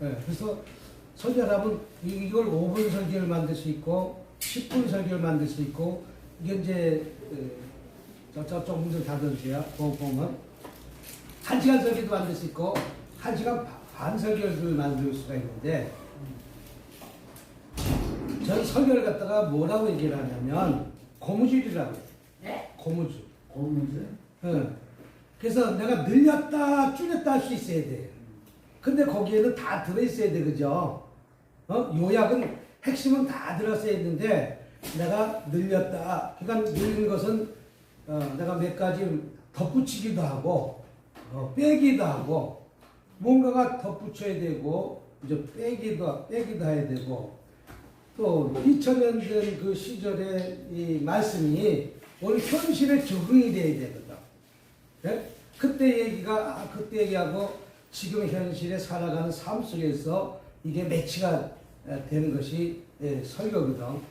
그래서 설계하면 이걸 5분 설계를 만들 수 있고 10분 설계를 만들 수 있고 이게 이제 저쪽 분들 다 들으세요. 보면 1시간 설계도 만들 수 있고 1시간 반 설계를 만들 수가 있는데 저희 설계를 갖다가 뭐라고 얘기를 하냐면 고무줄이라고 해요. 네? 고무줄. 고무줄? 그래서 내가 늘렸다 줄였다 할 수 있어야 돼. 근데 거기에는 다 들어있어야 돼, 그죠? 요약은 핵심은 다 들었어야 했는데 내가 늘렸다. 그러니까 늘린 것은 내가 몇 가지 덧붙이기도 하고 빼기도 하고 뭔가가 덧붙여야 되고 이제 빼기도 해야 되고 또 2000년 된 그 시절의 이 말씀이 오늘 현실에 적응이 돼야 되거든. 네? 그때 얘기하고 지금 현실에 살아가는 삶 속에서 이게 매치가 되는 것이 설교거든.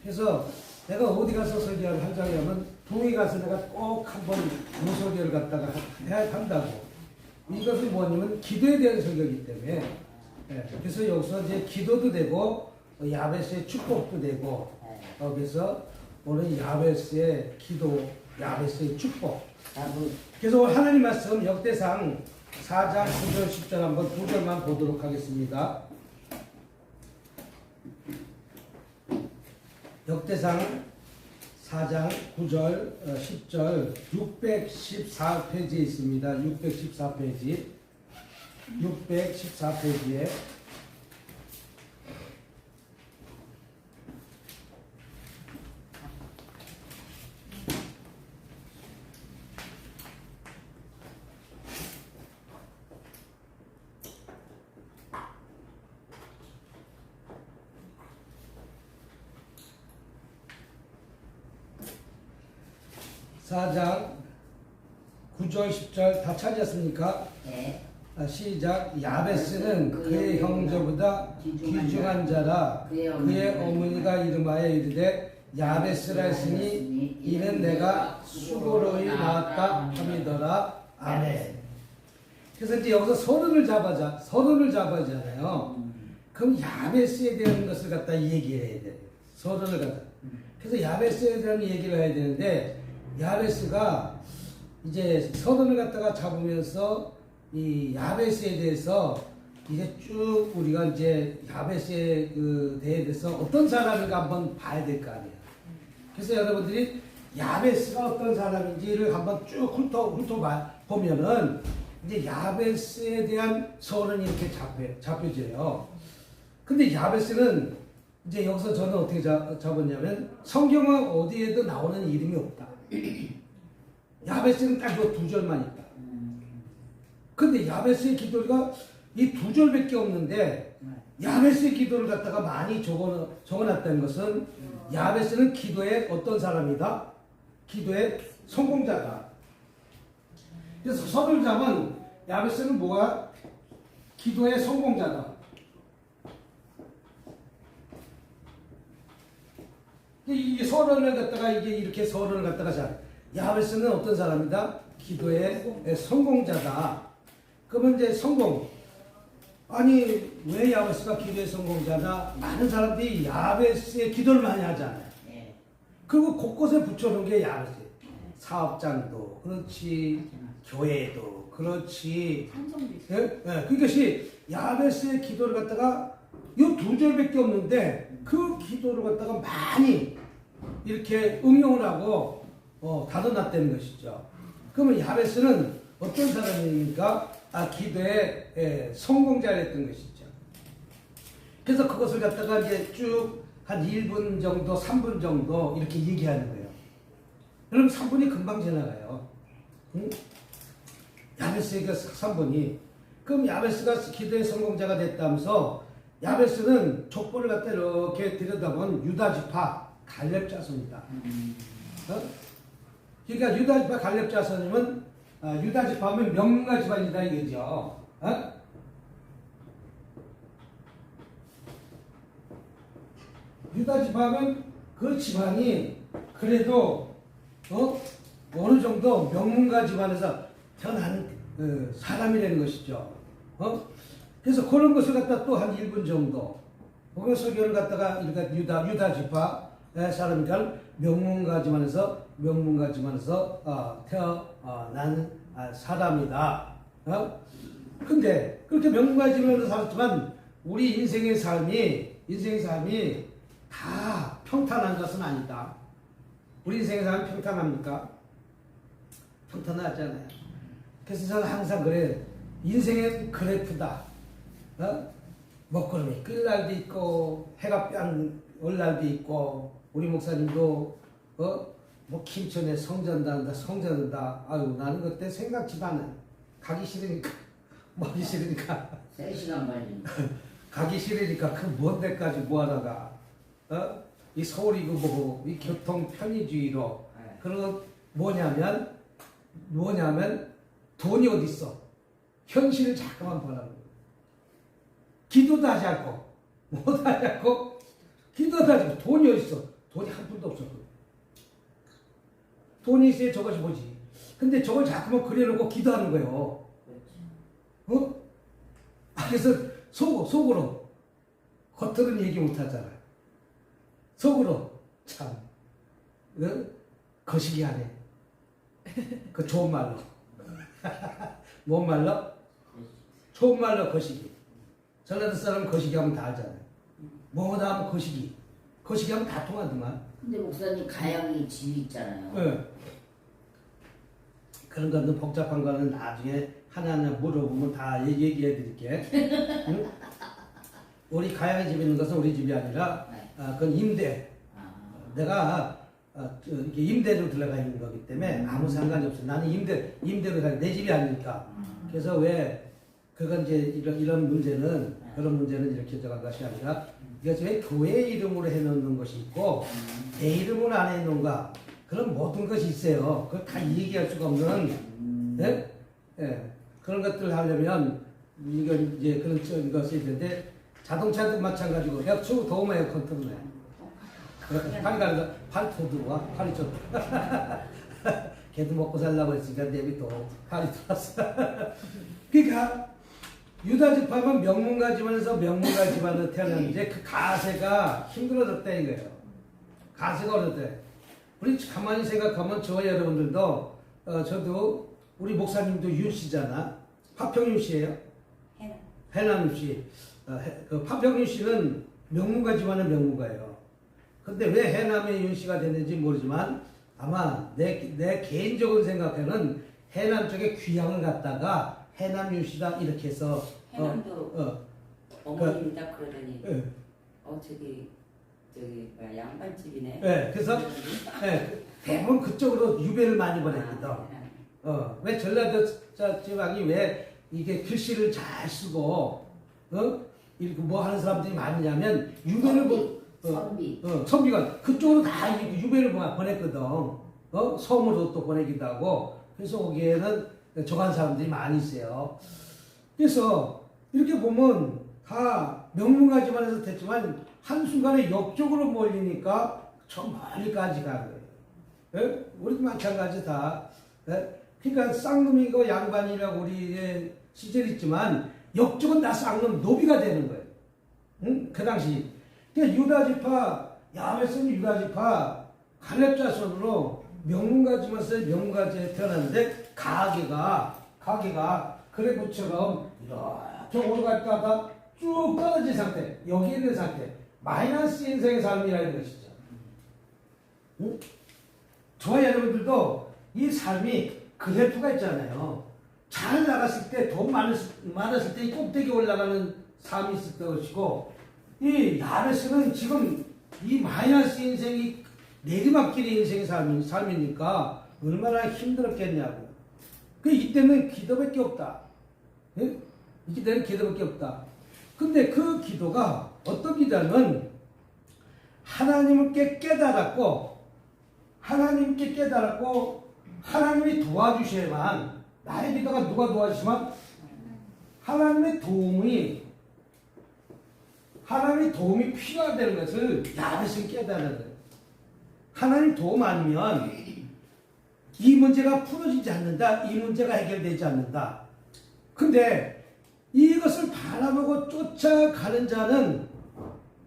그래서 내가 어디 가서 설교를 하자면 동해 가서 내가 꼭 한번 그 설교를 갖다가 해야 한다고. 이것은 뭐냐면 기도에 대한 설교이기 때문에 그래서 여기서 이제 기도도 되고 야베스의 축복도 되고 그래서 오늘 야베스의 기도, 야베스의 축복. 그래서 오늘 하나님 말씀 역대상 4장 9절 10절 한번 2절만 보도록 하겠습니다. 역대상 4장 9절 10절 614페이지에 있습니다. 614페이지 614페이지에 사장 9절 10절 다 찾았습니까? 네. 시작. 야베스는 그의 형제보다 귀중한 자라 그의 어머니가 이름하여 이르되 야베스라 했으니 이는 내가 수고로이 낳았다 함이더라. 아멘. 그래서 이제 여기서 서론을 잡아잖아요. 그럼 야베스에 대한 것을 갖다 얘기해야 돼요. 서론을 갖다. 그래서 야베스에 대한 얘기를 해야 되는데 야베스가 이제 서론을 갖다가 잡으면서 이 야베스에 대해서 이제 쭉 우리가 이제 야베스에 그 대해서 어떤 사람인가 한번 봐야 될 거 아니에요. 그래서 여러분들이 야베스가 어떤 사람인지를 한번 쭉 훑어보면은 이제 야베스에 대한 서론이 이렇게 잡혀져요. 근데 야베스는 이제 여기서 저는 어떻게 잡았냐면 성경은 어디에도 나오는 이름이 없다. 야베스는 딱 그 두 절만 있다. 근데 야베스의 기도가 이 두 절밖에 없는데 야베스의 기도를 갖다가 많이 적어놨다는 것은 야베스는 기도의 어떤 사람이다? 기도의 성공자다. 그래서 서를 잡은 야베스는 뭐가? 기도의 성공자다. 이 서론을 갖다가 이렇게 서론을 갖다가 잘 야베스는 어떤 사람이다? 기도의 성공자다. 그러면 이제 성공. 아니 왜 야베스가 기도의 성공자다? 많은 사람들이 야베스의 기도를 많이 하잖아요. 그리고 곳곳에 붙여놓은 게 야베스. 사업장도 그렇지, 교회도 그렇지. 그것이 야베스의 기도를 갖다가 이 두 절밖에 없는데 그 기도를 갖다가 많이 이렇게 응용을 하고 다뤄놨다는 것이죠. 그러면 야베스는 어떤 사람입니까? 기도의 성공자였던 것이죠. 그래서 그것을 갖다가 이제 쭉 한 1분 정도, 3분 정도 이렇게 얘기하는 거예요. 그럼 3분이 금방 지나가요. 응? 야베스의 그 3분이. 그럼 야베스가 기도의 성공자가 됐다면서 야베스는 족보를 갖다 이렇게 들여다보면 유다지파 갈렙 자손이다. 그러니까 유다지파 갈렙 자손이면 유다지파 하면 명문가 집안이다 이거죠. 유다지파 하면 그 집안이 그래도 어느 정도 명문가 집안에서 태어난 사람이라는 것이죠. 그래서 그런 것을 갖다 또 한 1분 정도 보면 설교를 갖다가 유다 지파 사람이니까 명문가지만에서 태어난 사람이다. 근데 그렇게 명문가지만에서 살았지만 우리 인생의 삶이 다 평탄한 것은 아니다. 우리 인생의 삶이 평탄합니까? 평탄하지 않아요. 그래서 저는 항상 그래요. 인생은 그래프다. 먹구름이 끓 날도 있고 해가 올 날도 있고 우리 목사님도 뭐 김천에 성전한다. 아유 나는 그때 생각지도 않아요. 가기 싫으니까 먹기 싫으니까 3시간 반이 가기 싫으니까 그 먼 데까지 뭐하다가 이 서울이 그 보고 이 교통 편의주의로 그리고 뭐냐면 돈이 어디 있어? 현실을 자꾸만 보라고. 기도도 하지 않고 뭐도 하지 않고 기도도 하지 않고 돈이 어디 있어? 돈이 한 푼도 없어. 돈이 있어야 저것이 뭐지? 근데 저걸 자꾸만 그려놓고 기도하는 거예요. 그래서 속으로 겉으로는 얘기 못하잖아. 속으로 참 거시기하네. 그 좋은 말로. 뭔 말로? 좋은 말로 거시기. 전라도 사람은 거시기 하면 다 알잖아요. 뭐다 하면 거시기. 거시기 하면 다 통하더만. 근데 목사님 가양이 집이 있잖아요. 네. 그런 거는 복잡한 거는 나중에 하나하나 물어보면 다 얘기해 드릴게. 응? 우리 가양이 집에 있는 것은 우리 집이 아니라 그건 임대. 내가 이렇게 임대로 들어가 있는 거기 때문에 아무 상관이 없어. 나는 임대로 가 내 집이 아니니까. 그래서 왜 그건 이제 이런 문제는 그런 문제는 이렇게 들어간 것이 아니라 이것이 왜 교회 이름으로 해놓는 것이 있고 내 이름으로 안 해놓는가 그런 모든 것이 있어요. 그걸 다 얘기할 수가 없는 그런 것들을 하려면 이건 이제 그런 것이 있는데 자동차도 마찬가지고 내가 추워 더우면 에어컨 틀어놔. 팔이 가는 거, 팔 도들어와, 팔이 좀. 걔도 먹고 살라고 했으니까 내비 또 팔이 들어왔어. 그러니까 유다 지파만 명문가 집안에서 명문가 집안으로 태어났는데 그 가세가 힘들어졌다 이거예요. 가세가 어렵대. 우리 가만히 생각하면 저와 여러분들도 저도 우리 목사님도 윤 씨잖아. 파평윤 씨예요. 해남 윤 씨. 그 파평윤 씨는 명문가 집안의 명문가예요. 근데 왜 해남의 윤 씨가 됐는지 모르지만 아마 내 개인적인 생각에는 해남 쪽에 귀향을 갔다가 해남 윤 씨다 이렇게 해서 해남도 어머님이다 그러더니 저기 뭐야 양반집이네. 네, 그래서 대부분 그쪽으로 유배를 많이 보냈거든. 왜 전라도 지방이 왜 이게 글씨를 잘 쓰고 이렇게 뭐 하는 사람들이 많으냐면 유배를 선비가 그쪽으로 다 유배를 보냈거든. 섬으로 또 보내기도 하고 그래서 거기에는 저간 사람들이 많이 있어요. 그래서 이렇게 보면 다 명문가 집안에서 됐지만 한순간에 옆쪽으로 몰리니까 저 멀리까지 가는 거예요. 우리도 마찬가지 다. 그러니까 쌍놈이고 양반이라고 우리의 시절이 있지만 옆쪽은 다 쌍놈 노비가 되는 거예요. 응? 그 당시. 그러니까 유다지파, 야베스는 유다지파, 갈렙 자손으로 명문가 집에서 명문가지에 태어났는데 가게가 그래부처럼 이렇게 오르갔다가 쭉 떨어진 상태, 여기 있는 상태, 마이너스 인생의 삶이라는 것이죠. 응? 저와 여러분들도 이 삶이 그래프가 있잖아요. 잘 나갔을 때, 돈 많았을 때 이 꼭대기 올라가는 삶이 있을 것이고, 이 야베스는 지금 이 마이너스 인생이 내리막길의 인생의 삶이니까 얼마나 힘들었겠냐고. 이때는 기도밖에 없다. 예? 이때는 기도밖에 없다. 근데 그 기도가 어떤 기도냐면 하나님께 깨달았고 하나님이 도와주셔야만 나의 기도가 누가 도와주시면 하나님의 도움이 필요하다는 것을 야베스는 깨달은 거예요. 하나님 도움 아니면 이 문제가 풀어지지 않는다. 이 문제가 해결되지 않는다. 근데 이것을 바라보고 쫓아가는 자는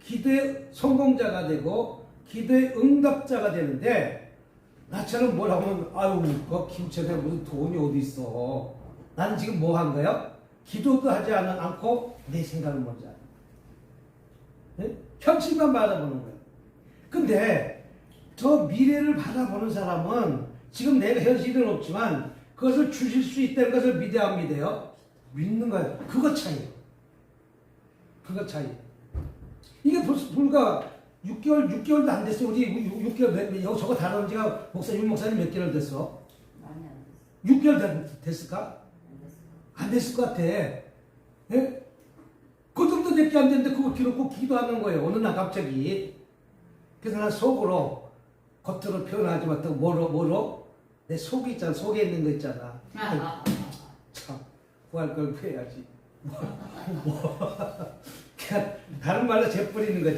기도의 성공자가 되고 기도의 응답자가 되는데, 나처럼 뭘 하면 아유 그 김천에 무슨 돈이 어디 있어. 나는 지금 뭐 한 거야? 기도도 하지 않고 내 생각을 먼저 하는 거야. 네? 현실만 바라보는 거야. 근데 저 미래를 바라보는 사람은 지금 내가 현실은 없지만 그것을 주실 수 있다는 것을 믿어야 안 믿어요? 믿는 거예요. 그거 차이예요. 그거 차이. 이게 불과 6개월도 안 됐어. 우리 6개월, 저거 다룬 지가 윤 목사님 몇 개월 됐어? 많이 안 됐어. 6개월 됐을까? 안 됐을 것 같아. 예? 그 정도 밖에 안 됐는데 그거 기록고 기도하는 거예요. 어느 날 갑자기. 그래서 난 속으로, 겉으로 표현하지 못하고 뭐로? 내 속이 있잖아. 속에 있는 거 있잖아. 참, 구할 걸 구해야지. 그냥 다른 말로 재뿌리는 거지.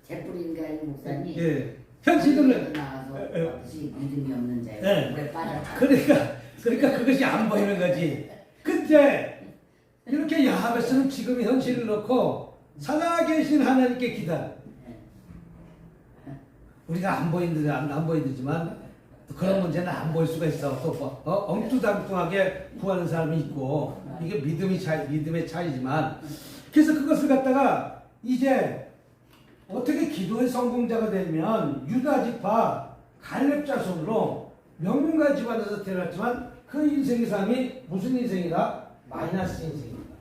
재뿌리는 게 아니고 목사님. 예. 현실은 나와서 혹시 믿음이 없는 자예요. 예. 왜 빠졌다. 그러니까 그것이 안 보이는 거지. 근데 이렇게 야하베스는 지금 현실을 놓고 살아계신 하나님께 기다려. 우리가 안 보이지만 그런 문제는 안 보일 수가 있어. 또 엉뚱당뚱하게 구하는 사람이 있고, 이게 믿음의 차이지만, 그래서 그것을 갖다가 이제 어떻게 기도의 성공자가 되면 유다 지파 갈렙 자손으로 명문가 집안에서 태어났지만 그 인생의 삶이 무슨 인생이다? 마이너스 인생입니다.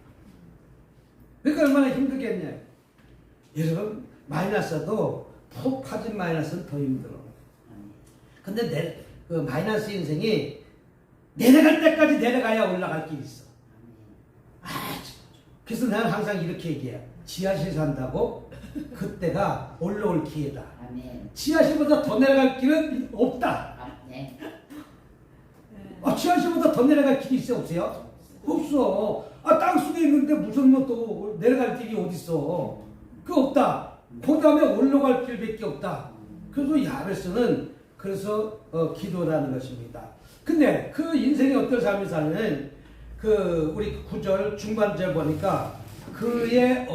그러니까 얼마나 힘들겠냐. 여러분, 마이너스도 푹 파진 마이너스는 더 힘들어. 근데 그 마이너스 인생이 내려갈 때까지 내려가야 올라갈 길이 있어. 그래서 나는 항상 이렇게 얘기해. 지하실 산다고 그때가 올라올 기회다. 아멘. 지하실보다 더 내려갈 길은 없다. 네. 지하실보다 더 내려갈 길이 있어 없어요? 없어. 땅속에 있는데 무슨 뭐 또 내려갈 길이 어디 있어? 그 없다. 그 다음에 올라갈 길밖에 없다. 그래서 야베스는 그래서 기도라는 것입니다. 근데 그 인생이 어떤 삶을 사는 그 우리 9절 중반절 보니까 그의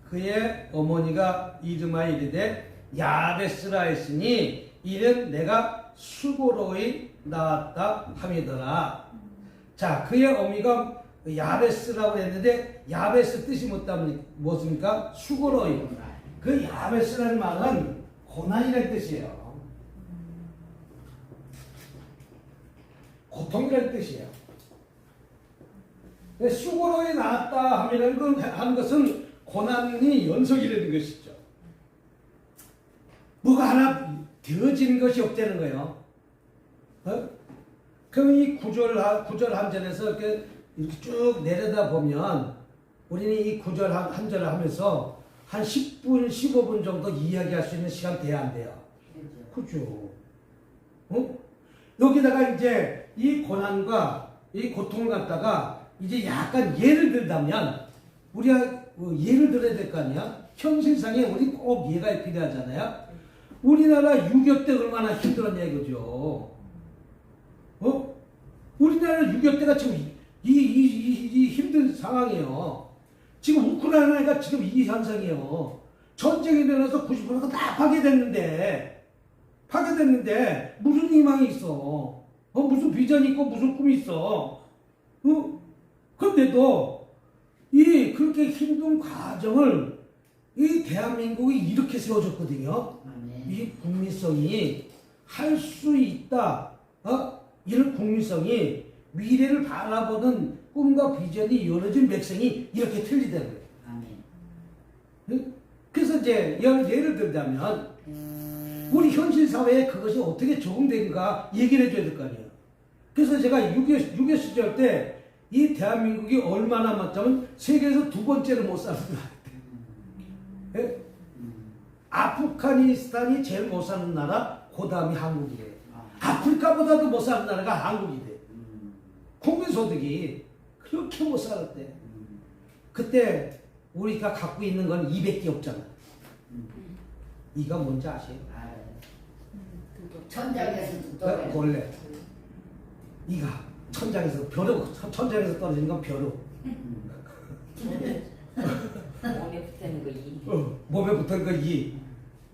그의 어머니가 이름하여 이르되 야베스라 했으니 이는 내가 수고로이 낳았다 함이더라. 자, 그의 어미가 야베스라고 했는데 야베스 뜻이 무엇입니까? 수고로이. 그 야베스라는 말은 고난이라는 뜻이에요. 고통이라는 뜻이에요. 수고로에 나왔다 하는 것은 고난이 연속이라는 것이죠. 뭐가 하나 되어지는 것이 없다는 거예요. 그럼 이 구절 한 절에서 이렇게 쭉 내려다 보면 우리는 이 구절 한 절을 하면서 한 10분, 15분 정도 이야기할 수 있는 시간 돼야 안 돼요. 그죠? 여기다가 이제 이 고난과 이 고통을 갖다가 이제 약간 예를 들자면 우리가 예를 들어야 될 거 아니야? 현실상에 우리 꼭 예가 필요하잖아요. 우리나라 6.25 때 얼마나 힘들었냐 이거죠. 우리나라 6.25 때가 지금 이 힘든 상황이에요. 지금 우크라이나가 지금 이 현상이에요. 전쟁이 일어나서 90%가 다 파괴됐는데 무슨 희망이 있어? 무슨 비전이 있고 무슨 꿈이 있어? 그런데도 그렇게 힘든 과정을 이 대한민국이 이렇게 세워졌거든요. 이 국민성이 할 수 있다. 이런 국민성이 미래를 바라보는 꿈과 비전이 이루어진 백성이 이렇게 틀리다는 거예요. 그래서 이제 예를 들자면 우리 현실 사회에 그것이 어떻게 적용된가 얘기를 해줘야 될 거 아니에요. 그래서 제가 6.25 시절 때 이 대한민국이 얼마나 많다면 세계에서 두 번째로 못 사는 나라. 아프가니스탄이 제일 못 사는 나라, 그 다음이 한국이에요. 아프리카보다도 못 사는 나라가 한국이래. 국민소득이 그렇게 못 살았대. 그때 우리가 갖고 있는 건 200개 없잖아. 이가 뭔지 아세요? 천장에서도 떨어져. 원래 이가 천장에서 떨어지는 건 벼루. 몸에 붙는 거 이. 몸에 붙은 거 이.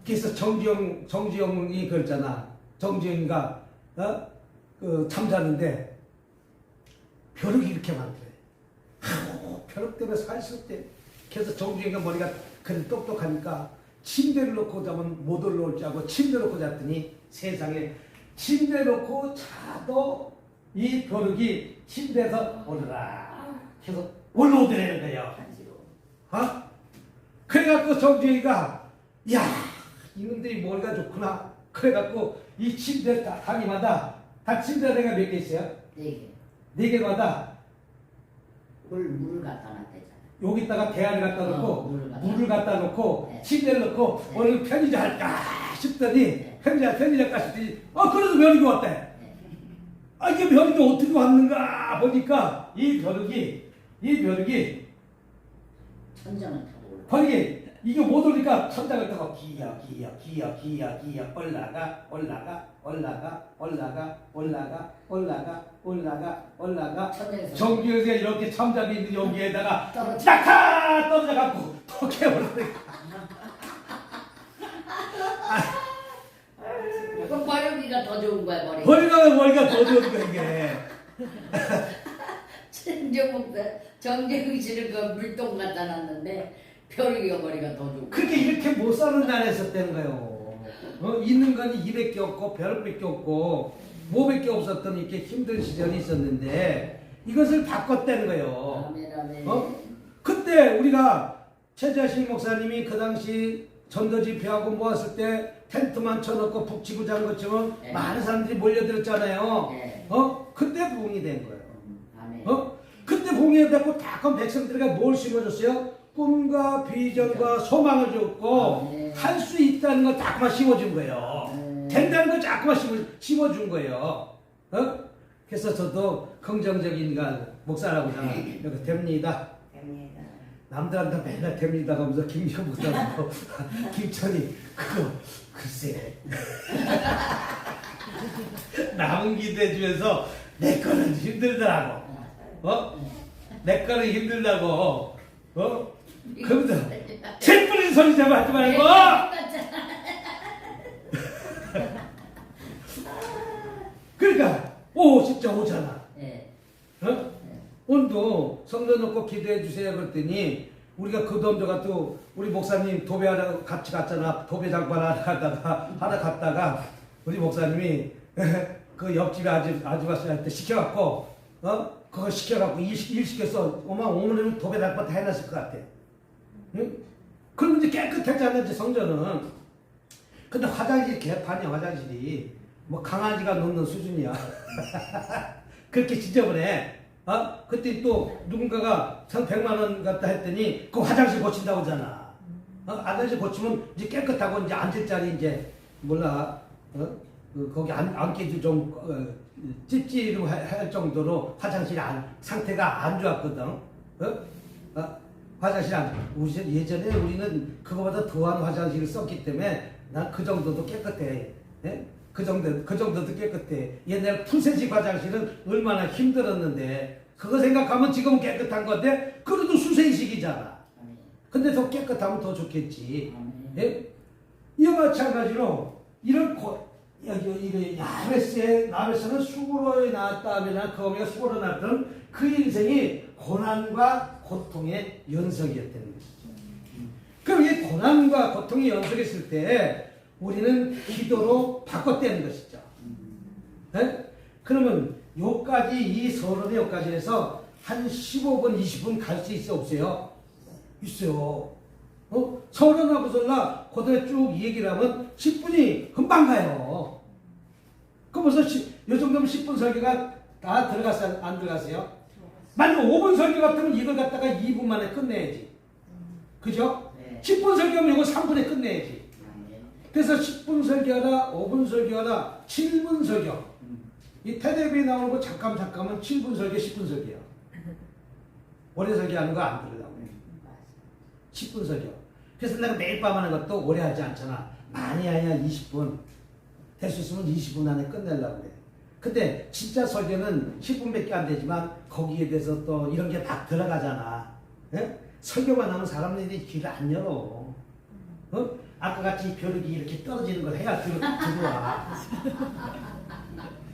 그래서 정지영이 그랬잖아. 정지영이가 그 잠자는데 벼룩이 이렇게 많대. 벼룩 때문에 살 수 없대. 그래서 정지영이가 머리가 그래 똑똑하니까 침대를 놓고 자면 못 올라올 줄 알고 침대 놓고 잤더니 세상에 침대 놓고 자도 이 벼룩이 침대에서 오르라 계속 올라오더라는 거예요. 간지러워. 그래갖고 정지영이가 야 이놈들이 머리가 좋구나. 그래갖고 이 침대 단위마다 다 침대가 몇 개 있어요? 4개. 4개마다 물을 갖다 놨대잖아. 여기다가 대야를 갖다 놓고 물을 갖다 놓고 네. 침대를 놓고 네. 오늘 편의점 할까 싶더니 네. 편의점 할까 싶더니 그래도 벼룩이 왔대. 네. 이게 벼룩이 어떻게 왔는가 보니까 이 벼룩이 천장을 타고 올라. 벼룩이 이게 못 오니까 천장을 타고 기어 올라가 천장에서 정규에서 이렇게 잠자고 있는 여기에다가 떨어져. 쫙 떨어져갖고 또 깨버렸네. 그럼 발효기가 더 좋은 거야 머리. 머리가 더 좋은 거야 이게. 정재웅 씨는 그 물통 갖다 놨는데 벼룩이가 머리가 더 좋은 거야. 그게 이렇게 못 사는 나라였었다는 거예요. 있는 건 이밖에 없고 별밖에 없고 뭐밖에 없었던 이렇게 힘든 시절이 있었는데 이것을 바꿨다는 거예요. 아멘. 그때 우리가 최자식 목사님이 그 당시 전도 집회하고 모았을 때 텐트만 쳐놓고 북치고 잔 것처럼 네. 많은 사람들이 몰려들었잖아요. 네. 그때 부흥이 된 거예요. 아멘. 그때 부흥이 됐고 다 백성들에게 뭘 심어줬어요? 꿈과 비전과 소망을 줬고 네. 할 수 있다는 걸 자꾸만 심어준 거예요. 네. 된다는 걸 자꾸만 심어준 거예요. 그래서 저도 긍정적인 목사라고 생각해요. 됩니다. 됩니다. 남들한테 맨날 됩니다 하면서 김지현 목사하고 김천이 그거 글쎄 남은 기대주면서 내 거는 힘들더라고. 내 거는 힘들다고. 그러면서 책 뿌리는 소리 좀 하지 말고. 그러니까 진짜 오잖아. 네. 오늘도 성전 놓고 기도해 주세요 그랬더니 우리가 그 덤저가 또 우리 목사님 도배하러 같이 갔잖아. 도배 장관 하러 갔다가 우리 목사님이 그 옆집에 아주바씨한테 시켜갖고 그거 시켜갖고 일 시켜서 오늘은 도배 장관 다 해놨을 것 같아. 응? 그럼 이제 깨끗하지 않는지 성전은. 근데 화장실이 개판이야. 화장실이 뭐 강아지가 놓는 수준이야. 그렇게 지저분해. 그때 또 누군가가 100만 원 갖다 했더니 그 화장실 고친다고 하잖아. 화장실 고치면 이제 깨끗하고 이제 앉을 자리 이제 몰라. 거기 앉기도 좀 찝찝할 정도로 화장실 상태가 안 좋았거든. 화장실 예전에 우리는 그거보다 더한 화장실을 썼기 때문에 난 그 정도도 깨끗해. 네? 그 정도도 깨끗해. 옛날 푸세식 화장실은 얼마나 힘들었는데 그거 생각하면 지금은 깨끗한 건데 그래도 수세식이잖아. 근데 더 깨끗하면 더 좋겠지. 예? 이와 마찬가지로 이런 야베스는 수고로 나왔다 하면 그 어머니가 수고로 나왔던 그 인생이 고난과 고통의 연속이었다는 것이죠. 그럼 이 고난과 고통의 연속했을 때 우리는 기도로 바꿨다는 것이죠. 네? 그러면 요까지 이 서론의 요까지 해서 한 15분, 20분 갈 수 있어 없어요? 있어요. 서론하고서나 그대로 쭉 얘기를 하면 10분이 금방 가요. 그럼 벌써 요 정도면 10분 설교가 다 들어갔어요? 안 들어갔어요? 만약 5분 설교 같으면 이걸 갖다가 2분 만에 끝내야지. 그죠? 네. 10분 설교하면 이거 3분에 끝내야지. 그래서 10분 설교하라, 5분 설교하라, 7분 설교. 이 텔레비에 나오는 거 잠깐은 7분 설교, 10분 설교야. 오래 설교하는 거 안 들으려고 해. 10분 설교. 그래서 내가 매일 밤 하는 것도 오래 하지 않잖아. 많이 해야 20분. 될 수 있으면 20분 안에 끝내려고 해. 근데 진짜 설교는 10분밖에 안 되지만 거기에 대해서 또 이런 게 다 들어가잖아. 예? 설교만 하면 사람들이 귀를 안 열어. 어? 아까 같이 벼룩이 이렇게 떨어지는 걸 해야 들어와.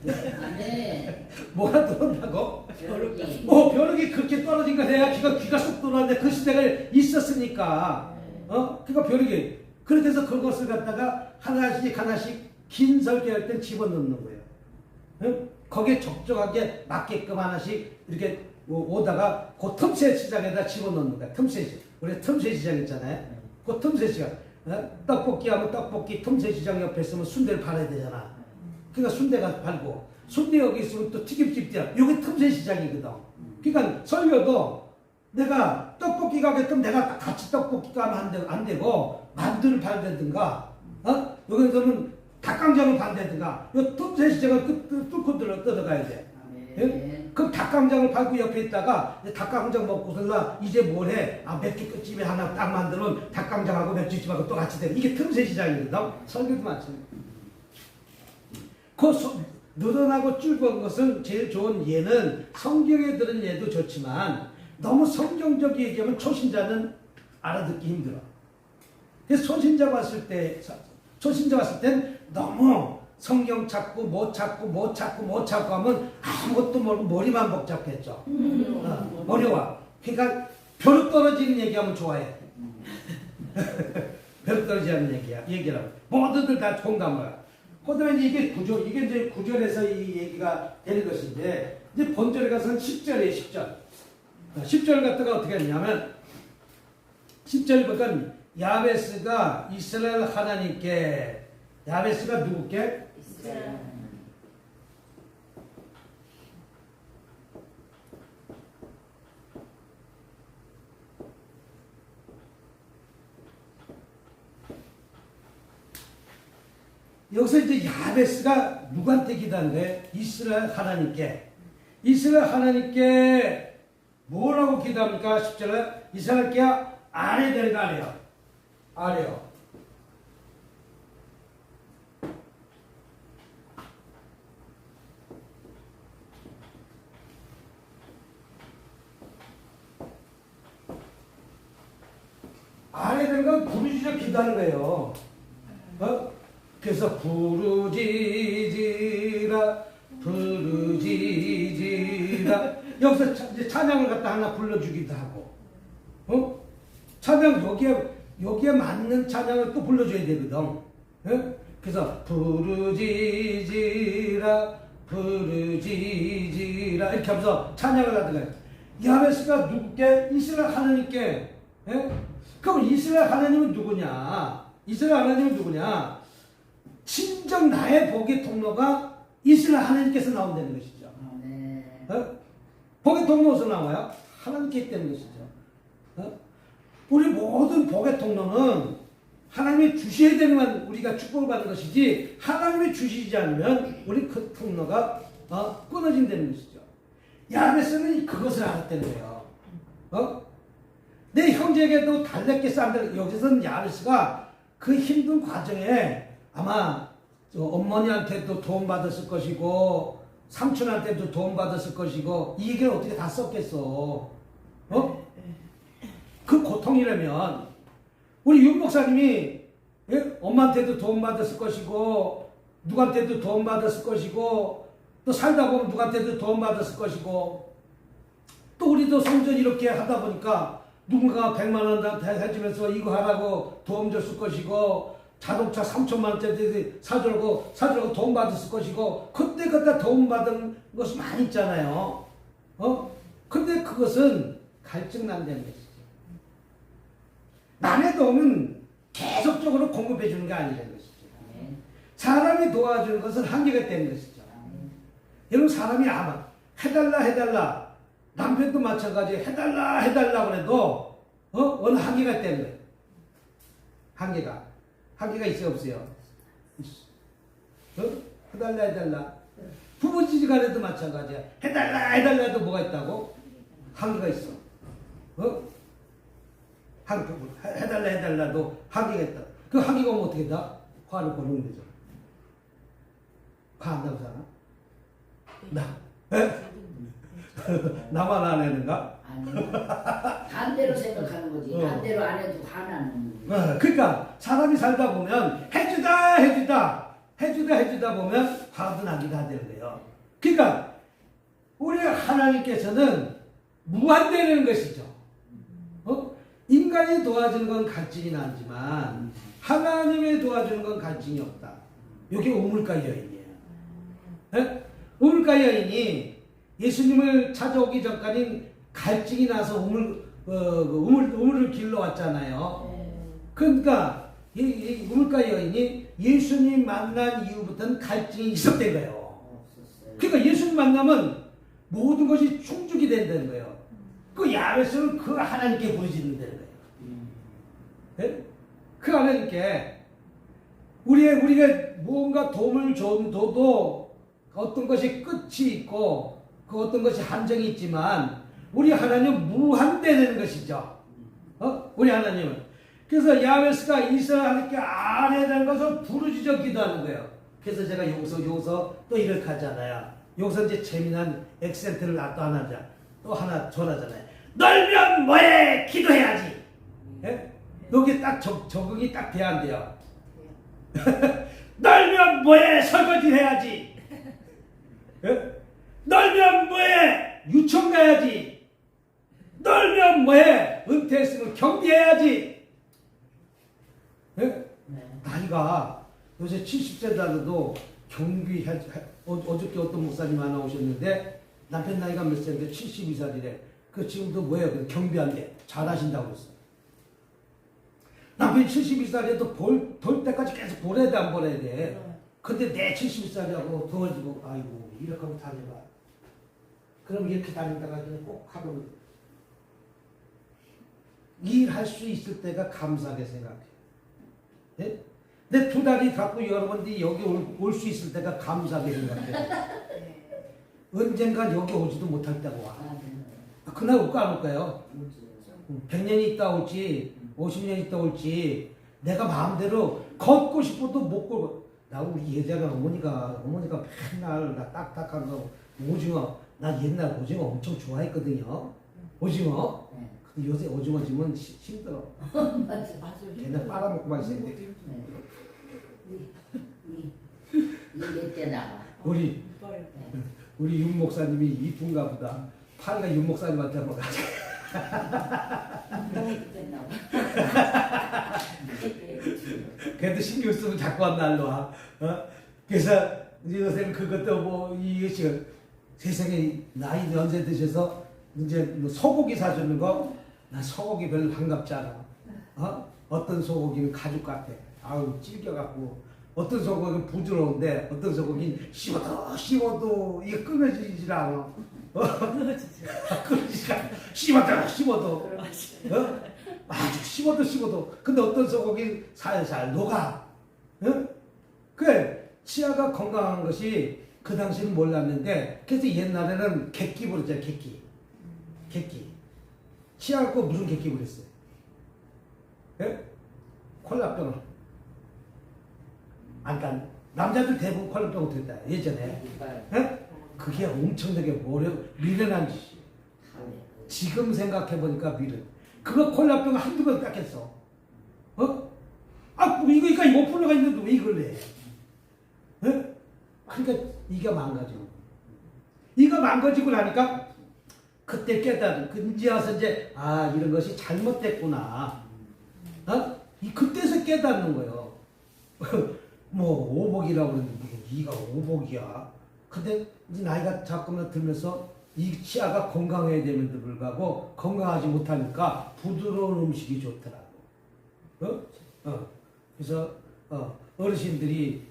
네. 뭐가 들어온다고? 벼룩이. 벼룩이 그렇게 떨어진 걸 해야 귀가 쏙 들어왔는데 그 시대가 있었으니까. 그러니까 벼룩이. 그렇게 해서 그것을 갖다가 하나씩 긴 설교할 때 집어넣는 거예요. 응? 거기에 적정하게 맞게끔 하나씩 이렇게 오다가 그 틈새 시장에다 집어넣는 거야. 틈새 시장. 우리 틈새 시장 있잖아요. 그 틈새 시장. 떡볶이 하면 떡볶이 틈새 시장 옆에 있으면 순대를 팔아야 되잖아. 그러니까 순대가 팔고 순대 여기 있으면 또 튀김집이야. 여기 틈새 시장이거든. 그러니까 설교도 내가 떡볶이 가게끔 내가 같이 떡볶이 가면 안 되고 만두를 팔든가 여기서는 닭강정을 판다든가 요 틈새 시장을 뚫고 들어가야 돼. 예? 그럼 닭강정을 팔고 옆에 있다가 닭강정 먹고서 이제 뭘 해? 맥주집에 하나 딱 만들면 닭강정하고 맥주집하고 또 같이 돼. 이게 틈새 시장이거든. 설교도 마찬가지. 그 늘어나고 줄건 것은 제일 좋은 예는 성경에 들은 예도 좋지만 너무 성경적 얘기하면 초신자는 알아듣기 힘들어. 그래서 초신자 봤을 땐 너무 성경 찾고 못 찾고 하면 아무것도 모르고 머리만 복잡했죠. 어려워. 그러니까 벼룩 떨어지는 얘기하면 좋아해. 벼룩 떨어지는 얘기라고. 모두들 다 공감을. 그다음에 이게 이제 구절에서 이 얘기가 되는 것인데 이제 본절에 가서는 10절이에요. 10절. 10절 갖다가 어떻게 했냐면 10절 보니까 야베스가 이스라엘 하나님께 야베스가 누구께? 이스라엘. 여기서 이제 야베스가 누구한테 기도한 거예요? 이스라엘 하나님께. 이스라엘 하나님께 뭐라고 기도합니까? 10절에 이스라엘께 아래 데려가래요. 아래요. 아래 데려가 부르짖어 기도하는 거예요. 그래서 부르짖으라 여기서 이제 찬양을 갖다 하나 불러주기도 하고 찬양 여기에 맞는 찬양을 또 불러줘야 되거든. 그래서 부르짖으라 이렇게 하면서 찬양을 갖다가 야베스가 누구께? 이스라엘 하나님께. 그럼 이스라엘 하나님은 누구냐? 친정 나의 복의 통로가 이스라엘 하나님께서 나온다는 것이죠. 네. 복의 통로에서 나와요? 하나님께 있다는 것이죠. 우리 모든 복의 통로는 하나님이 주셔야 되면 우리가 축복을 받는 것이지 하나님이 주시지 않으면 우리 그 통로가 끊어진다는 것이죠. 야베스는 그것을 알았다는 거예요. 내 형제에게도 달랬게 싼다. 여기서는 야베스가 그 힘든 과정에 아마 어머니한테도 도움받았을 것이고 삼촌한테도 도움받았을 것이고 이 얘기를 어떻게 다 썼겠어. 그 고통이라면 우리 윤 목사님이 엄마한테도 도움받았을 것이고 누구한테도 도움받았을 것이고 또 살다 보면 누구한테도 도움받았을 것이고 또 우리도 성전 이렇게 하다 보니까 누군가 100만 원 해주면서 이거 하라고 도움 줬을 것이고 자동차 3천만 원짜리 사주라고 도움 받았을 것이고 그때 도움 받은 것이 많이 있잖아요. 근데 그것은 갈증 난다는 것이죠. 남의 도움은 계속적으로 공급해 주는 게 아니라는 것이죠. 사람이 도와주는 것은 한계가 있다는 것이죠. 여러분 사람이 아마 해달라 남편도 마찬가지 해달라 그래도 어느 한계가 있다는 거예요. 한계가 있어요 없어요? 해달라 부부지간에도 마찬가지야. 해달라도 뭐가 있다고? 한계가 있어. 해달라도 한계가 있다. 그 한계가 오면 어떻게 된다? 화를 고는 거죠. 화 한다고 사나? 나만 안 하는가? 아니면 반대로 생각하는 거지. 어. 반대로 안 해도 화나는 그러니까 사람이 살다 보면 해주다 보면 화도 나기도 하는 거예요. 그러니까 우리 하나님께서는 무한대라는 것이죠. 인간이 도와주는 건 갈증이 나지만 하나님이 도와주는 건 갈증이 없다. 이게 우물가 여인이에요. 예? 우물가 여인이 예수님을 찾아오기 전까지 갈증이 나서 우물을 길러 왔잖아요. 그러니까 이 우물가 여인이 예수님 만난 이후부터는 갈증이 있었던 거예요. 그러니까 예수님 만나면 모든 것이 충족이 된다는 거예요. 그 야베스는 그 하나님께 부르짖는다는 거예요. 네? 그 하나님께 우리가 무언가 도움을 줘도 어떤 것이 끝이 있고 그 어떤 것이 한정이 있지만 우리 하나님은 무한대되는 것이죠. 우리 하나님은. 그래서 야베스가 이스라엘 하나님께 안 해야 되는 것을 부르짖어 기도하는 거예요. 그래서 제가 여기서 또 이렇게 하잖아요. 여기서 이제 재미난 액센트를 또 하나 전하잖아요. 널면 뭐해? 기도해야지. 예? 여기 딱 적응이 딱 돼야 안 돼요. 널면 뭐해? 설거지 해야지. 예? 널면 뭐해? 유치원 가야지. 널면 뭐해? 은퇴했으면 경비해야지. 예? 나이가 요새 70세라도 경비 어저께 어떤 목사님 하나 오셨는데 남편 나이가 몇 살인데 72살이래. 그 지금도 뭐예요? 경비한데 잘하신다고 했어. 남편이 72살에도 돌 때까지 계속 보내야 돼, 안 보내야 돼. 근데 내 72살이라고 더워지고 아이고 이렇게 하고 다녀봐. 그럼 이렇게 다니다가 그냥 꼭 하고 일할 수 있을 때가 감사하게 생각해. 네? 내 두 다리 갖고 여러분들이 여기 올 수 있을 때가 감사하게 생각해. 언젠간 여기 오지도 못할 때가 와. 그날 올까 안 올까요? 100년이 있다 올지 50년 있다 올지 내가 마음대로 걷고 싶어도 못 걸어. 나 우리 예전에 어머니가 맨날 나 딱딱한 거 오징어, 나 옛날 오징어 엄청 좋아했거든요. 오징어. 근데 요새 오징어 지면 힘들어. 맞아. 걔네 빨아먹고만 있어야 돼. 이몇 대 나와. 우리 윤 목사님이 이쁜가 보다. 파리가 윤 목사님한테 한번 가자. 걔도 신경 쓰면 자꾸 한 날로 와. 그래서 이제 요새는 그것도 뭐 이것이 세상에 나이 연세 드셔서 이제 뭐 소고기 사주는 거, 나 소고기 별로 반갑지 않아. 어떤 소고기는 가죽 같아. 아우 찔겨갖고. 어떤 소고기는 부드러운데 어떤 소고기는 씹어도 이게 끊어지질 않아. 씹어도 아주 씹어도 근데 어떤 소고기 살살 녹아. 그래 치아가 건강한 것이 그 당시는 몰랐는데 그래서 옛날에는 객기 부르잖아. 객기 치아 갖고 무슨 객기 부렸어요? 콜라병을. 그러니까 남자들 대부분 콜라병 됐다 예전에. 그게 엄청나게 미련한 짓이에요. 지금 생각해보니까 미련. 그거 콜라병 한두 번 닦였어. 이거 못 풀러가 있는데 왜 이걸 내? 그러니까 이게 망가지고. 이거 망가지고 나니까 그때 깨달은. 이제 와서 이제 이런 것이 잘못됐구나. 그때서 깨닫는 거예요. 뭐 오복이라고 그러는데 이가 오복이야. 근데 이제 나이가 자꾸만 들면서 이 치아가 건강해야 되는데 불구하고 건강하지 못하니까 부드러운 음식이 좋더라고. 그래서 어르신들이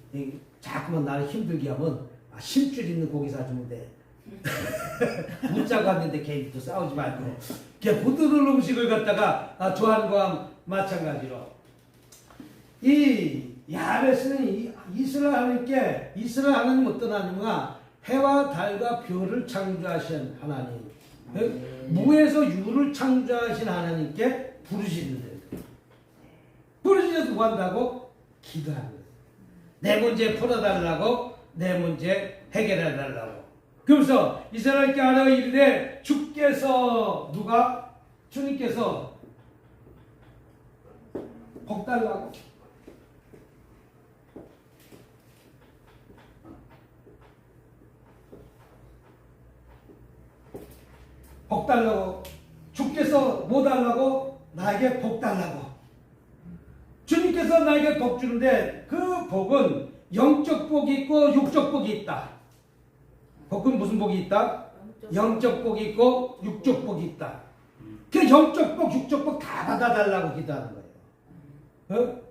자꾸만 나를 힘들게 하면 실줄 있는 고기 사주면 돼. 묻자고 하는데 걔도 싸우지 말고 걔 부드러운 음식을 갖다가 좋아하는 거와 마찬가지로 이 야베스는 이스라엘 하나님 어떤 하나님과 해와 달과 별을 창조하신 하나님, 무에서 유를 창조하신 하나님께 부르짖는 거예요. 부르짖어서 뭐 한다고? 기도하는 거예요. 내 문제 풀어달라고, 내 문제 해결해달라고. 그러면서 이스라엘께 하나가 이르되 주께 주님께서 주님께서 복 달라고 주께서 뭐 달라고? 나에게 복 달라고. 주님께서 나에게 복 주는데 그 복은 영적 복이 있고 육적 복이 있다. 복은 무슨 복이 있다? 영적 복이 있고 육적 복이 있다. 그 영적 복, 육적 복 다 받아달라고 기도하는 거예요.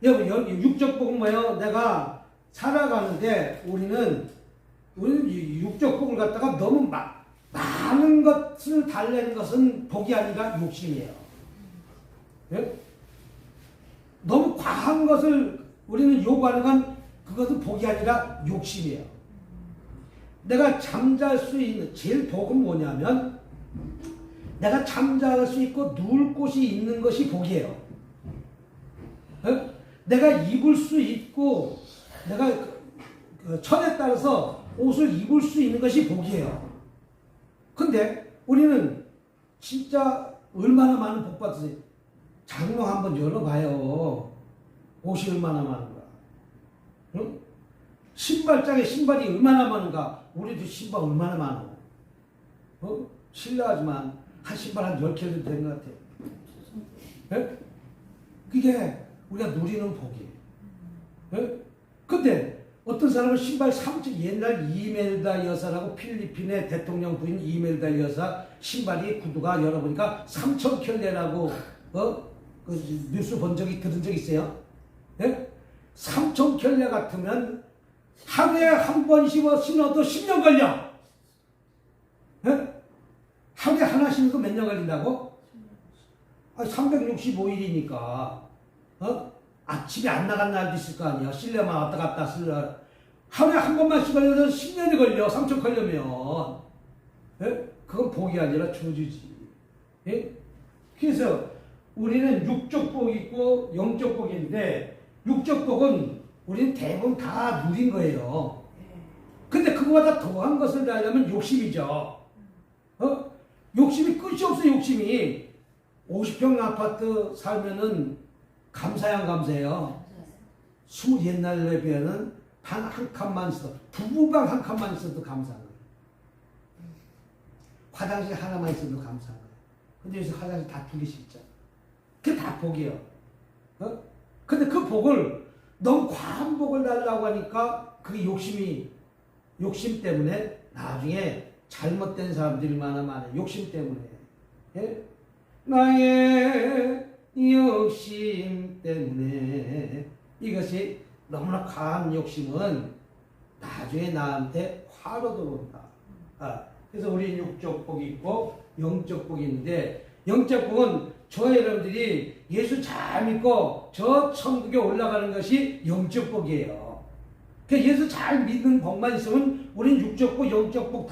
여러분, 육적 복은 뭐예요? 내가 살아가는데 우리는 육적 복을 갖다가 너무 많은 것을 달래는 것은 복이 아니라 욕심이에요. 예? 너무 과한 것을 우리는 요구하는 건 그것은 복이 아니라 욕심이에요. 내가 잠잘 수 있는 제일 복은 뭐냐면 내가 잠잘 수 있고 누울 곳이 있는 것이 복이에요. 예? 내가 입을 수 있고 내가 천에 따라서 옷을 입을 수 있는 것이 복이에요. 근데 우리는 진짜 얼마나 많은 복 받으세요? 장롱 한번 열어봐요. 옷이 얼마나 많은가. 응? 신발장에 신발이 얼마나 많은가. 우리도 신발 얼마나 많아. 실례하지만 한 신발 한 10개도 되는 것 같아요. 예? 그게 우리가 누리는 복이에요. 예? 근데 어떤 사람은 신발 3천, 옛날 이멜다 여사라고 필리핀의 대통령 부인 이멜다 여사 신발이 구두가 열어보니까 3,000켤레라고 그 뉴스 본 적이 들은 적 있어요? 예? 3,000켤레 같으면 하루에 한 번 신어도 10년 걸려. 예? 하루에 하나 신어도 몇 년 걸린다고? 365일이니까 아침에 안 나간 날도 있을 거 아니야. 실내만 왔다 갔다 쓸려. 하루에 한 번만 신으려면 10년이 걸려. 3천 걸려면. 예? 그건 복이 아니라 저주지. 예? 그래서 우리는 육적 복이 있고 영적 복이 있는데 육적 복은 우리는 대부분 다 누린 거예요. 근데 그거보다 더한 것을 달려면 욕심이죠. 욕심이 끝이 없어. 욕심이 50평 아파트 살면은 감사해 안 감사해요? 20 옛날에 비하면 방 한 칸만 있어도 부부방 한 칸만 있어도 감사한 거예요. 화장실 하나만 있어도 감사한 거예요. 근데 요새 화장실 다 2개씩 있잖아. 그게 다 복이에요. 근데 그 복을 너무 과한 복을 달라고 하니까 그게 욕심 때문에 나중에 잘못된 사람들이 많아요. 욕심 때문에. 예? 나의 욕심 때문에 이것이 너무나 과한 욕심은 나중에 나한테 화로 들어온다. 그래서 우리 육적 복이 있고 영적 복이 있는데 영적 복은 저 여러분들이 예수 잘 믿고 저 천국에 올라가는 것이 영적 복이에요. 그 예수 잘 믿는 복만 있으면 우린 육적 복, 영적 복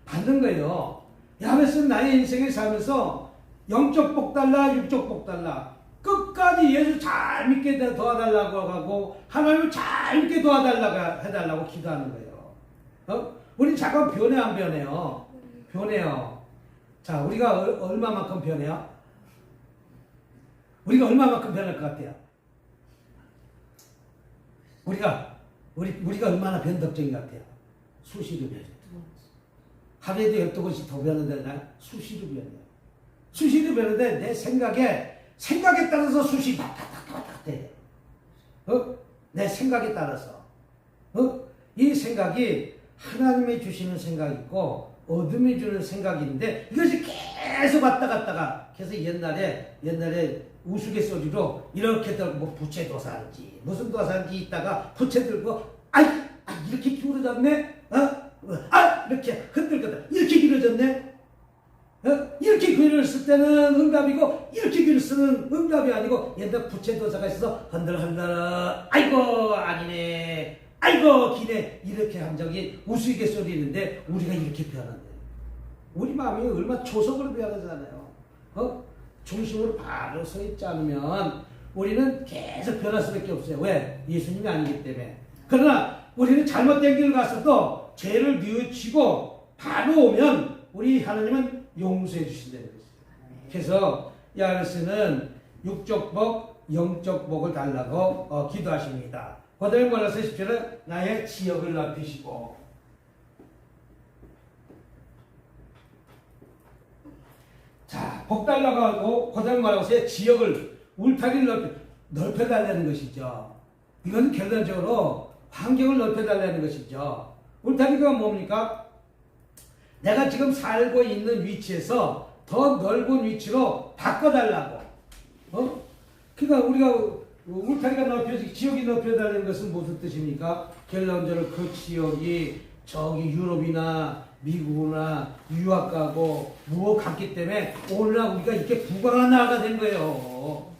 받는 거예요. 야베스는 나의 인생을 살면서 영적 복 달라, 육적 복 달라. 끝까지 예수 잘 믿게 도와달라고 하고 하나님을 잘 믿게 도와달라고 해달라고 기도하는 거예요. 우린 잠깐 변해 안 변해요? 변해요. 자, 우리가 얼마만큼 변해요? 우리가 얼마만큼 변할 것 같아요? 우리가 얼마나 변덕적인 것 같아요? 수시로 변해요. 하루에도 12번씩 더 변하는데 난 수시로 변해요. 수시로 변하는데 내 생각에 따라서 수시 왔다 돼요. 내 생각에 따라서. 이 생각이 하나님이 주시는 생각이 있고 어둠이 주는 생각이 있는데 이것이 계속 왔다 갔다가 그래서 옛날에 우스갯소리로 이렇게 들고 뭐 부채 도사인지 무슨 도사인지 있다가 부채 들고 이렇게 기울어졌네. 이렇게 흔들거든. 이렇게 길어졌네. 이렇게 귀를 쓸 때는 응답이고 이렇게 귀를 쓰는 응답이 아니고 옛날 부채도사가 있어서 흔들흔들 아이고 아니네 아이고 기네 이렇게 한 적이 우스갯소리 있는데 우리가 이렇게 변한대요. 우리 마음이 얼마나 초석으로 변하잖아요. 중심으로 바로 서 있지 않으면 우리는 계속 변할 수밖에 없어요. 왜? 예수님이 아니기 때문에. 그러나 우리는 잘못된 길을 갔어도 죄를 뉘우치고 바로 오면 우리 하나님은 용서해 주신다는 거죠. 그래서 야르스는 육적 복, 영적 복을 달라고 기도하십니다. 그다음에 뭐라서 10절은 나의 지역을 넓히시고, 자, 복 달라고 하고 그다음에 뭐라고 해서 지역을 울타리를 넓혀달라는 것이죠. 이건 결론적으로 환경을 넓혀달라는 것이죠. 울타리가 뭡니까? 내가 지금 살고 있는 위치에서 더 넓은 위치로 바꿔달라고. 그러니까 우리가 울타리가 넓혀지, 지역이 넓혀달라는 것은 무슨 뜻입니까? 결론적으로 그 지역이 저기 유럽이나 미국이나 유학 가고 무엇 갔기 때문에 오늘날 우리가 이렇게 부강한 나라가 된 거예요.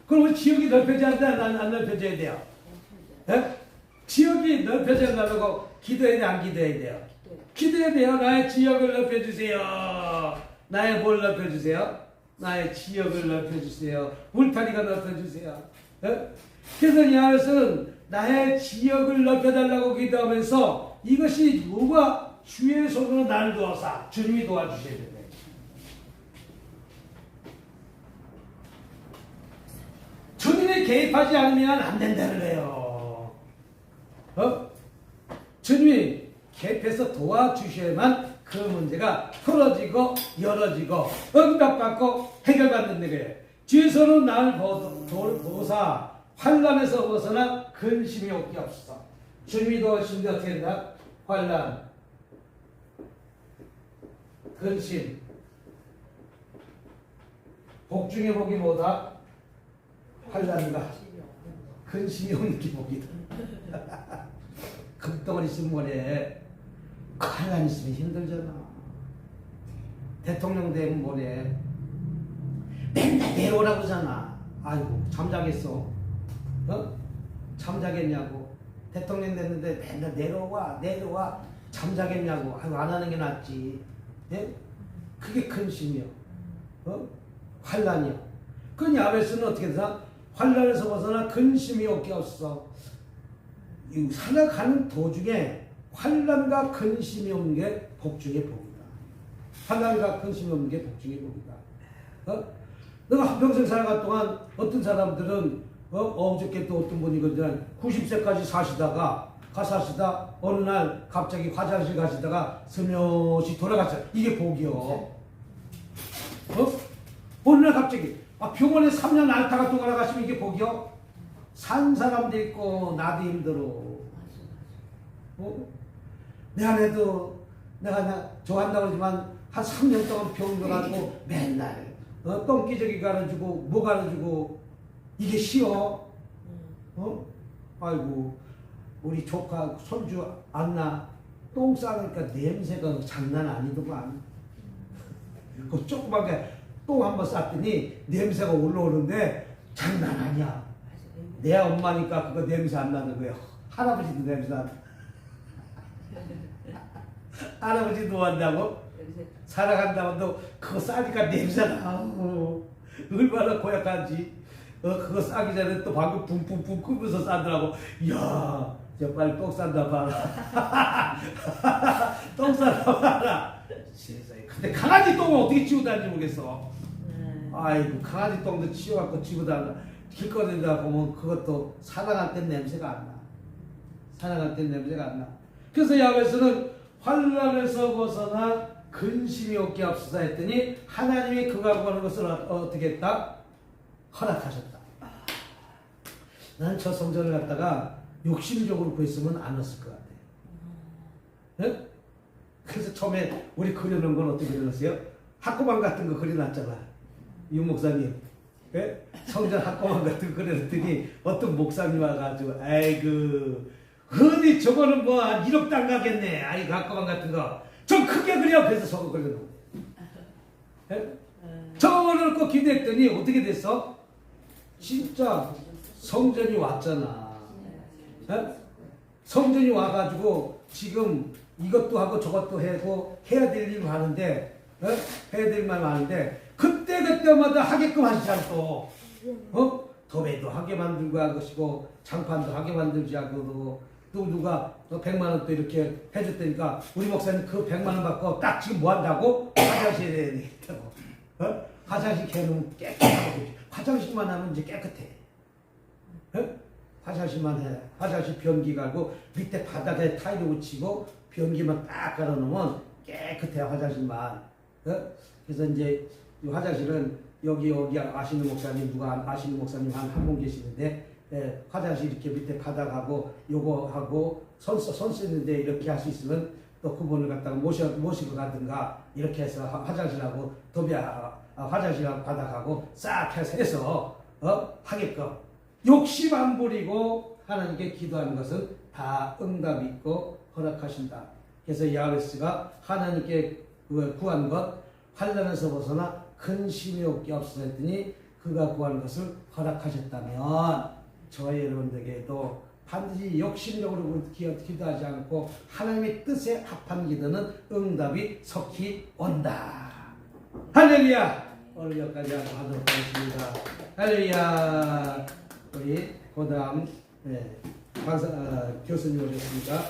그럼 지역이 넓혀져야 돼? 안 넓혀져야 돼요? 예? 지역이 넓혀져 달라고 기도해야 돼? 안 기도해야 돼요? 기도해야 돼요. 나의 지역을 넓혀주세요. 나의 뭘 넓혀주세요? 나의 지역을 넓혀주세요. 울타리가 넓혀주세요. 예? 그래서 이 아랫은 나의 지역을 넓혀달라고 기도하면서 이것이 누가 주의 손으로 나를 도와서 주님이 도와주셔야 돼요. 주님이 개입하지 않으면 안 된다는 거예요. 주님이 개입해서 도와주셔야만 그 문제가 풀어지고 열어지고 응답받고 해결받는 거예요. 주에서는 나를 보사 환난에서 벗어나 근심이 없게 없어. 주님이 도와주시는데 어떻게 된다? 환난, 근심, 복 중에 복이 뭐다? 환난과 근심이 없는 게 복이다. 금덩어리 있으면 뭐래? 환난 있으면 힘들잖아. 대통령 되면 뭐래? 맨날 내려오라고 그러잖아. 아이고 잠자겠어. 잠자겠냐고. 대통령 됐는데 맨날 내려와 잠자겠냐고. 아이고 안 하는 게 낫지. 예? 그게 근심이요. 환난이요. 그 야베스는 어떻게 해서 환난에서 벗어나 근심이 없게 없어. 살아가는 도중에 환난과 근심이 없는 게 복중의 복이다. 환난과 근심이 없는 게 복중의 복이다. 내가 한평생 살아갈 동안 어떤 사람들은 어저께 또 어떤 분이거든 90세까지 사시다가 어느 날 갑자기 화장실 가시다가 스며시 돌아갔어요. 이게 복이요. 어느 날 갑자기 병원에 3년 앓다가 돌아가시면 이게 복이요. 산 사람도 있고 나도 힘들어. 내 안에도 내가 좋아한다고 그러지만 한 3년 동안 병 들어가지고 맨날 똥기저귀 갈아주고 뭐 갈아주고 이게 쉬워? 아이고 우리 조카 손주 안나 똥 싸니까 냄새가 장난 아니더만. 그 조그맣게 똥 한번 쌌더니 냄새가 올라오는데 장난 아니야. 내 엄마니까 그거 냄새 안 나는 거예요. 할아버지도 냄새 안 나. 할아버지도 한다고? 살아간다고 그거 싸니까 냄새 나. 얼마나 고약한지. 그거 싸기 전에 또 방금 붕붕붕 끄면서 싸더라고. 이야, 저 빨리 똥 싼다 봐라. 똥 싼다 봐라. 세상에. 근데 강아지 똥을 어떻게 치우고 다니는지 모르겠어. 아이고, 강아지 똥도 치워갖고 치우고 다니다. 길거리에다 보면 그것도 살아갈 땐 냄새가 안 나. 살아갈 땐 냄새가 안 나. 그래서 야베스는 환난에서 벗어나 근심이 없게 앞서다 했더니 하나님이 그가 구하는 것을 어떻게 했다? 허락하셨다. 나는 저 성전을 갖다가 욕심적으로 구했으면 안 왔을 것 같아. 네? 그래서 처음에 우리 그려놓은 건 어떻게 그려놨어요? 학고방 같은 거 그려놨잖아. 유 목사님. 네? 성전 학고방 같은 거 그려놨더니 어떤 목사님 와가지고 아이고 어디 저거는 뭐 한 1억도 안 가겠네. 아이고 학고방 같은 거. 좀 크게 그려. 그래서 저거 그려놓은 네? 저거 놓고 기도했더니 어떻게 됐어? 진짜 성전이 왔잖아. 에? 성전이 와가지고 지금 이것도 하고 저것도 하고 해야 될 일 많은데, 해야 될 일만 많은데 그때마다 하게끔 하시잖아 또. 도배도 하게 만들고 할 것이고 장판도 하게 만들지 하고 또 누가 100만 원 또 이렇게 해줬다니까 우리 목사님 그 100만 원 받고 딱 지금 뭐 한다고? 화장실에 해야 되겠다고. 화장실 개는 깨끗하고 화장실만 하면 이제 깨끗해. 화장실만 해. 화장실 변기 갈고 밑에 바닥에 타일을 붙이고 변기만 딱 깔아놓으면 깨끗해 화장실만. 그래서 이제 이 화장실은 여기 아시는 목사님 누가 아시는 목사님 한 분 계시는데 화장실 이렇게 밑에 바닥하고 요거 하고 손 쓰는데 이렇게 할 수 있으면 또 그분을 갖다가 모시고 가든가 이렇게 해서 화장실하고 화장실하고 바닥하고 싹 해서 하게끔 욕심 안 부리고 하나님께 기도하는 것은 다 응답 있고 허락하신다. 그래서 야베스가 하나님께 구한 것 환난에서 벗어나 근심이 없게 없으라 했더니 그가 구한 것을 허락하셨다면 저와 여러분들에게도 반드시 욕심적으로 기도하지 않고 하나님의 뜻에 합한 기도는 응답이 속히 온다. 할렐루야! 오늘 여기까지 하도록 하겠습니다. 할렐루야! 우리 고담 교수님 오셨습니다.